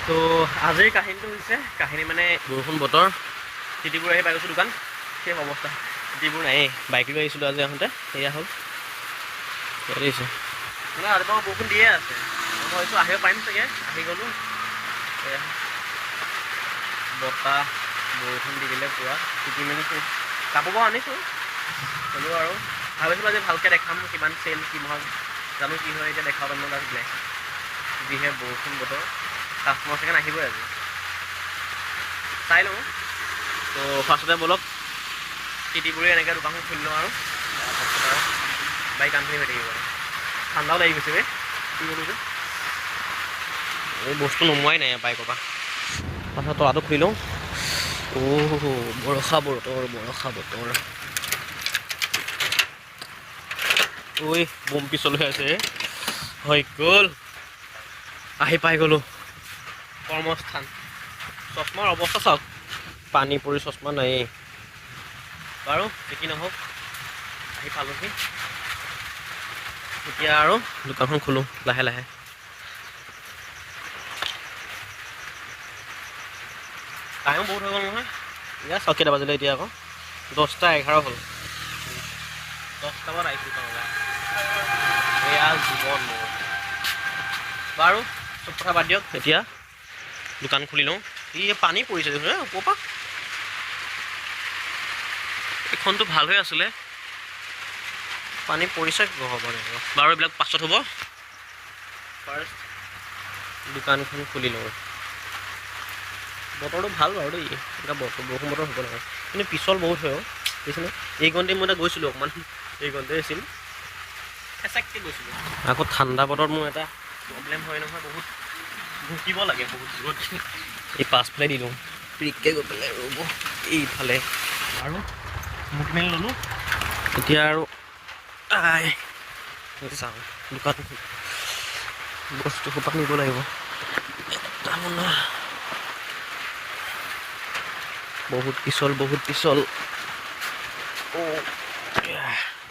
তো আজিৰ কাহিনীটো হৈছে কাহিনী মানে বৰষুণ বতৰ তিতিবোৰ আহি পাই গৈছোঁ দোকান সেই অৱস্থা তিতিবোৰ নায়েই বাইক লৈ আহিছিলোঁ আজি আহোঁতে সেয়া হ'ল দিছোঁ মানে ৰাতিপুৱা বৰষুণ দিয়ে আছে মই ভাবিছোঁ আহিব পাৰিম চাগে আহি গ'লোঁ এয়া বতাহ বৰষুণ দি দিলে পূৰা তিতি মেলি কাপোৰ বাৰু আনিছোঁ হ'লেও আৰু ভাবিছিলোঁ আজি ভালকৈ দেখাম কিমান চেল কি নহয় জানো কি হয় এতিয়া দেখাব পাৰিম তাত ব্লেক যিহে বৰষুণ বতৰ কাষ্টমাৰ চাগে নাহিবই আজি চাই লওঁ তো ফাৰ্ষ্টতে ব'লক তিতিবোৰে এনেকৈ দোকানখন খুলি লওঁ আৰু তাৰপাছত আৰু বাইক কামখিনি হৈ থাকিব আৰু ঠাণ্ডাও লাগি গৈছে বে কি কৰিলোঁ যে এই বস্তু নোমোৱাই নাই বাইকৰ পৰা তাৰপাছত তলাটো খুলি লওঁ বৰষা বতৰ ঐ বম পিছল হৈ আছে হৈ গ'ল আহি পাই গ'লোঁ কৰ্মস্থান চশমাৰ অৱস্থা চাওক পানী পৰি চশমা নায়েই বাৰু কি নহওক আহি পালোহি এতিয়া আৰু দোকানখন খোলোঁ লাহে লাহে টাইমো বহুত হৈ গ'ল নহয় এতিয়া চাওক কেইটা বাজিলে এতিয়া আকৌ 10:11 হ'ল 10টা বজাত আহিছোঁ দোকানলৈ এয়া জীৱন মোৰ বাৰু চব কথা বাদ দিয়ক এতিয়া দোকান খুলি লওঁ পানী পৰিছে দেখোন ওপৰৰ পৰা এইখনটো ভাল হৈ আছিলে পানী পৰিছে হ'ব বাৰু এইবিলাক পাছত হ'ব ফাৰ্ষ্ট দোকানখন খুলি লওঁ বতৰটো ভাল বাৰু দেই এটা বৰষুণ বতৰ হ'ব লাগে কিন্তু পিছল বহুত হয় দেখিছেনে এই গন্তে মই এটা গৈছিলোঁ অকণমান এই গন্তে আছিল এচাককৈ গৈছিলোঁ আকৌ ঠাণ্ডা বতৰত মোৰ এটা প্ৰব্লেম হয় নহয় বহুত ভুকিব লাগে বহুত দূৰত এই পাছফালে দি লওঁ পিৰিককৈ গৈ পেলাই ৰ'ব এইফালে আৰু মুখ মেলি ল'লোঁ এতিয়া আৰু চাওঁ দোকান বস্তু সোপা নিব লাগিব বহুত পিছল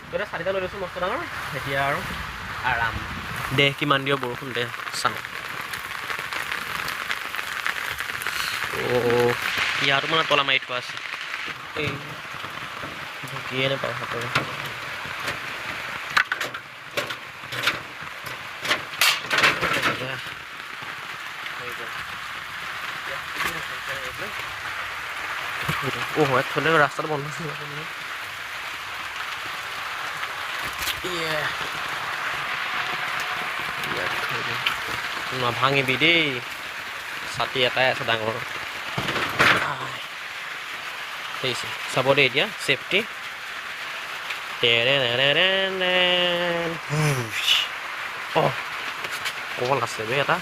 এতিয়া 4টা লৈ লৈছোঁ মস্ত ডাঙৰ এতিয়া আৰু আৰাম দেহ কিমান দিয় বৰষুণ দেহ চাওঁ ইয়াতো মানে তলা মাৰি থোৱা আছে এই ঢুকিয়ে নাপাওঁ হাতৰে একফালে ৰাস্তাটো বন্ধ আছে নাভাঙিবি দেই ছাতি এটাই আছে ডাঙৰ দেখিছে চাব দেই এতিয়া ছেফটি কল আছে বে এটা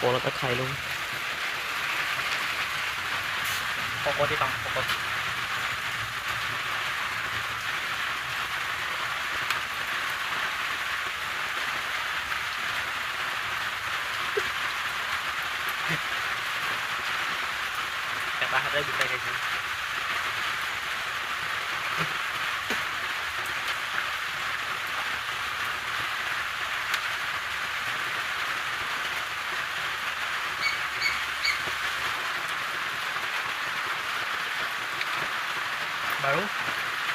কল এটা খাই লওঁ শকতি পাম শকত এটা হাতে বিচাৰি খাইছোঁ বাৰু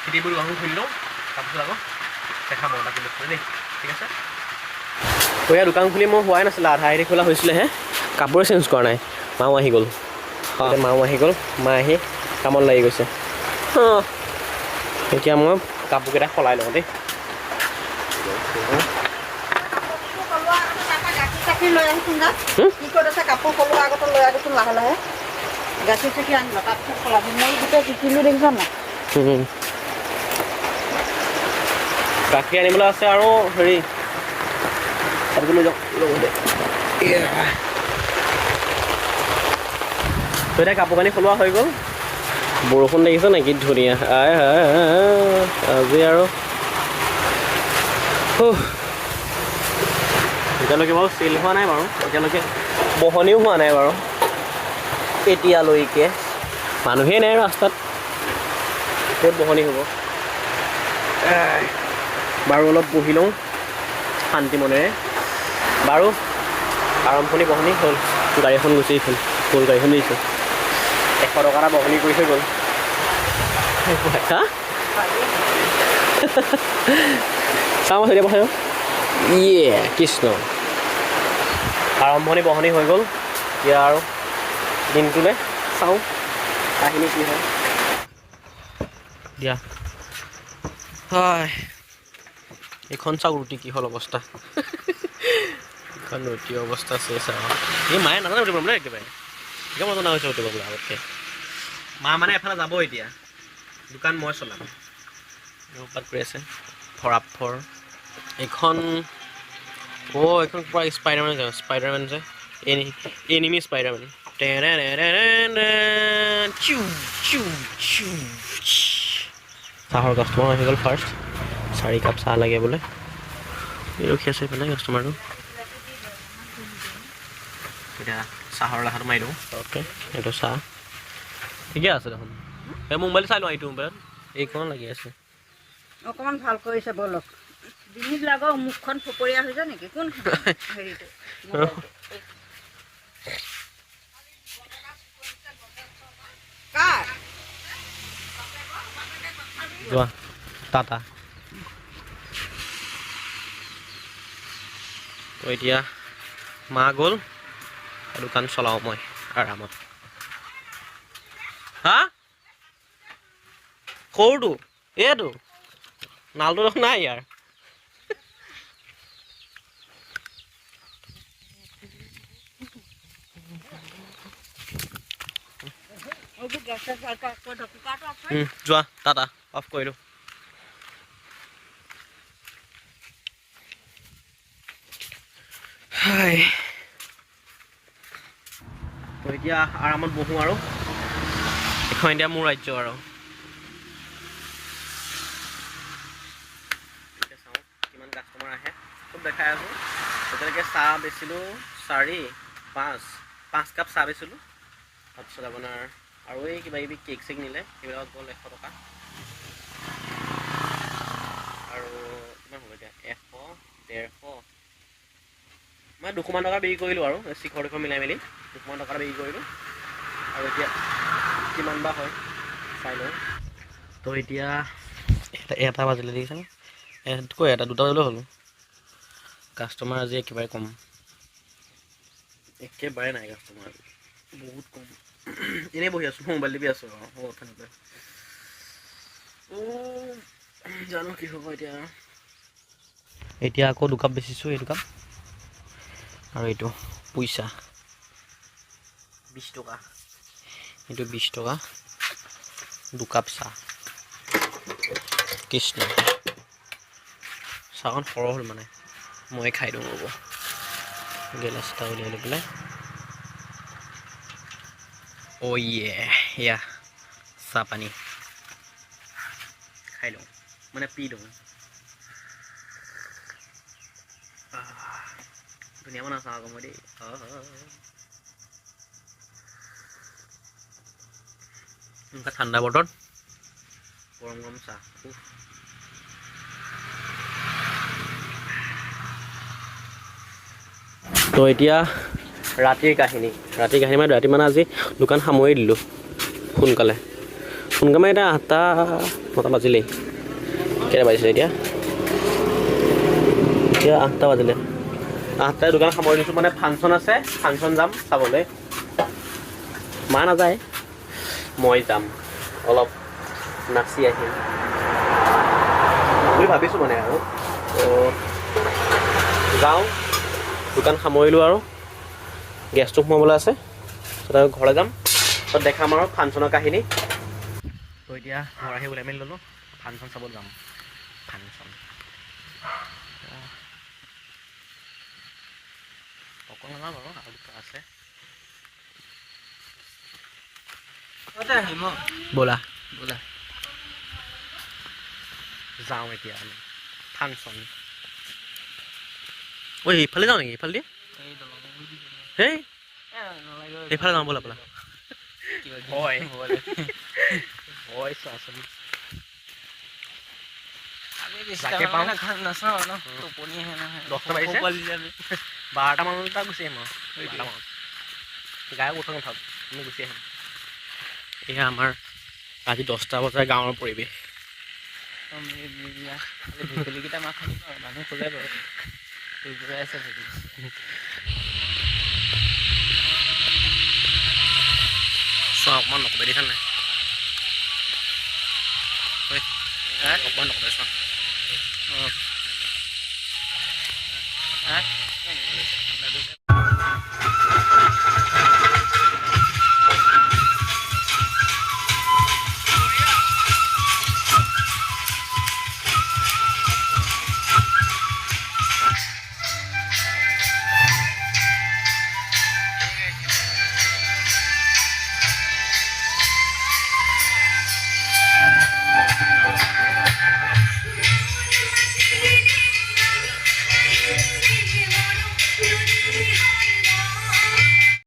খেতিবোৰ গহু খুলি লওঁ তাৰপিছত আকৌ দেখাম আৰু বাকী বস্তু দেই ঠিক আছে এয়া দোকান খুলি মই হোৱাই নাছিলে আধা আধি খোলা হৈছিলেহে কাপোৰে চেঞ্জ কৰা নাই মাও আহি গ'ল মা আহি কামত লাগি গৈছে এতিয়া মই কাপোৰকেইটা সলাই লওঁ দেই কাপোৰ সলোৱা আগতে লৈ আহিছোঁ লাহে লাহে গাখীৰ চাখীৰ আনিলোঁ তাৰপিছত সলাবি মই গোটেই শিকিলোঁ দেখিছ নাই গাখীৰ আনিবলৈ আছে আৰু হেৰি লৈ যাওঁ এতিয়া কাপোৰ কানি সলোৱা হৈ গ'ল বৰষুণ দেখিছে নাই কি ধুনীয়া আজি আৰু এতিয়ালৈকে বাৰু চেল হোৱা নাই বাৰু, এতিয়ালৈকে বহনিও হোৱা নাই বাৰু এতিয়ালৈকে। মানুহেই নাই ৰাস্তাত, ক'ত বহনি হ'ব। বাৰু অলপ বহি লওঁ শান্তি মনেৰে। বাৰু আৰম্ভণি বহনি হ'ল, গাড়ীখন গুচি গ'ল, গ'ল গাড়ীখন দিছোঁ 100 টকা এটা বহনি কৰি থৈ গ'ল। হা চাওঁ এতিয়া পঢ়াই ইয়ে কৃষ্ণ। আৰম্ভণি বহনি হৈ গ'ল, এতিয়া আৰু দিনটোলৈ চাওঁ কাহিনী কি হয় দিয়া। হয় এইখন চাওঁ ৰুটি কি হ'ল অৱস্থা। এইখন ৰুটি অৱস্থা চেচ আৰু। এই মায়ে নাজানে উঠিব বোলে একেবাৰে, এতিয়া মই জনা হৈছে উঠিব বোলে আগতকৈ। মা মানে এফালে যাব এতিয়া, দোকান মই চলাম। উৎপাত কৰি আছে ফৰাফৰ। এইখন এইখন পূৰা স্পাইডাৰমেন যে, স্পাইডাৰমেন যে এনিমি স্পাইডাৰমেন। চাহৰ কাষ্টমাৰ আহি গ'ল ফাৰ্ষ্ট, 4 কাপ চাহ লাগে বোলে। এই ৰখি আছে এইফালে কাষ্টমাৰটো। এতিয়া চাহৰ লাহাটো মাৰি দিওঁ ওকে, এইটো চাহ ঠিকে আছে দেখোন। এই মোবাইল চাই লওঁ, এইটো মোবাইলত এইখন লাগি আছে। অকণমান ভাল কৰিছে ব'লক। ডিঙিত লাগক, মুখখন ফপৰীয়া হৈ যায় নেকি? কোন হেৰিটো কাৰ? যোৱা টাটা। তো এতিয়া মা গ'ল, দোকান চলাওঁ মই আৰামত। হা সৰুটো এইটো নালটো দেখোন নাই ইয়াৰ। যোৱা টাটা, অফ কৰিলোঁ। হাই তো এতিয়া আৰামত বহোঁ আৰু এখন এতিয়া মোৰ ৰাজ্য আৰু। এতিয়া চাওঁ কিমান কাষ্টমাৰ আহে, চব দেখাই আছোঁ। এতিয়ালৈকে চাহ বেচিলোঁ 5 কাপ চাহ বেচিলোঁ। তাৰপিছত আপোনাৰ আৰু এই কিবা কিবি কেক চেক নিলে, সেইবিলাক গ'ল 100 টকা। আৰু কিমান হ'ল এতিয়া 100, 150, মই 200মান টকা বিক্ৰী কৰিলোঁ আৰু শিখৰ তিখৰ মিলাই মেলি 200মান টকা বিক্ৰী কৰিলোঁ। আৰু এতিয়া কিমান বা হয় চাই লওঁ। তো এতিয়া এটা বাজিলে দেখিছেনে? এটা 2টা বাজিলেও হ'ল। কাষ্টমাৰ আজি একেবাৰে কম, একেবাৰে নাই কাষ্টমাৰ আজি, বহুত কম। এনেই বহি আছোঁ, মোবাইল টিপি আছোঁ আৰু জানো কি হ'ব এতিয়া। এতিয়া আকৌ 2 কাপ বেচিছোঁ, এই 2 কাপ আৰু এইটো পইচা 20 টকা, এইটো 20 টকা 2 কাপ চাহ। কৃষ্ণ চাহখন সৰহ হ'ল মানে, মই খাই দিওঁ ৰ'ব, গেলাচ এটা উলিয়াই লৈ পেলাই। অ' ইয়া চাহ পানী খাই লওঁ, মানে পি লওঁ। ধুনীয়া বনাওঁ চাহ আকৌ মই দেই। এনেকুৱা ঠাণ্ডা বতৰত গৰম গৰম চাহ। তো এতিয়া ৰাতিৰ কাহিনী মানে ৰাতি মানে আজি দোকান সামৰি দিলোঁ সোনকালে এতিয়া 8টা 9টা বাজিলেই। কেইটা বাজিছে এতিয়া 8টা বাজিলে। 8টায় দোকান সামৰি দিছোঁ, মানে ফাংচন আছে, ফাংচন যাম চাবলৈ। মা নাযায়, মই যাম, অলপ নাচি আহিম বুলি ভাবিছোঁ মানে আৰু। তো যাওঁ, দোকান সামৰিলোঁ আৰু গেছটো সোমাবলৈ আছে, তাৰপিছত আৰু ঘৰলৈ যাম, তাৰপিছত দেখাম আৰু ফাংচনৰ কাহিনী। তো এতিয়া ঘৰ আহি ওলাই মেলি ল'লোঁ, ফাংচন চাবলৈ যাম। ফাংচন অকল নাযাওঁ বাৰু, আৰু দুটা আছে। ব'লা যাওঁ এতিয়া আমি ফাংচন। ঐ এইফালে যাওঁ নেকি এইফালে দি হেই এইফালে যাওঁ ব'লা ব'লা হয় হয় চোৱাচোন যাকে পাওঁ নাচাওঁ ন টোপনি আহে নহয় 10টা বাজিছে 12টা মানত গুচি আহিম আৰু 12টা মানত গায়ক উঠক নাথাক আমি গুচি আহিম এয়া আমাৰ আজি 10টা বজাৰ গাঁৱৰ পৰিৱেশ ভেকুলীকেইটা মাত শুনিব মানুহ খোলে বাৰু ফুৰিবলৈ আছে ভেকুলী চোৱা অকণমান নকবে দেখিছা নাই অকণমান নকবে চোৱা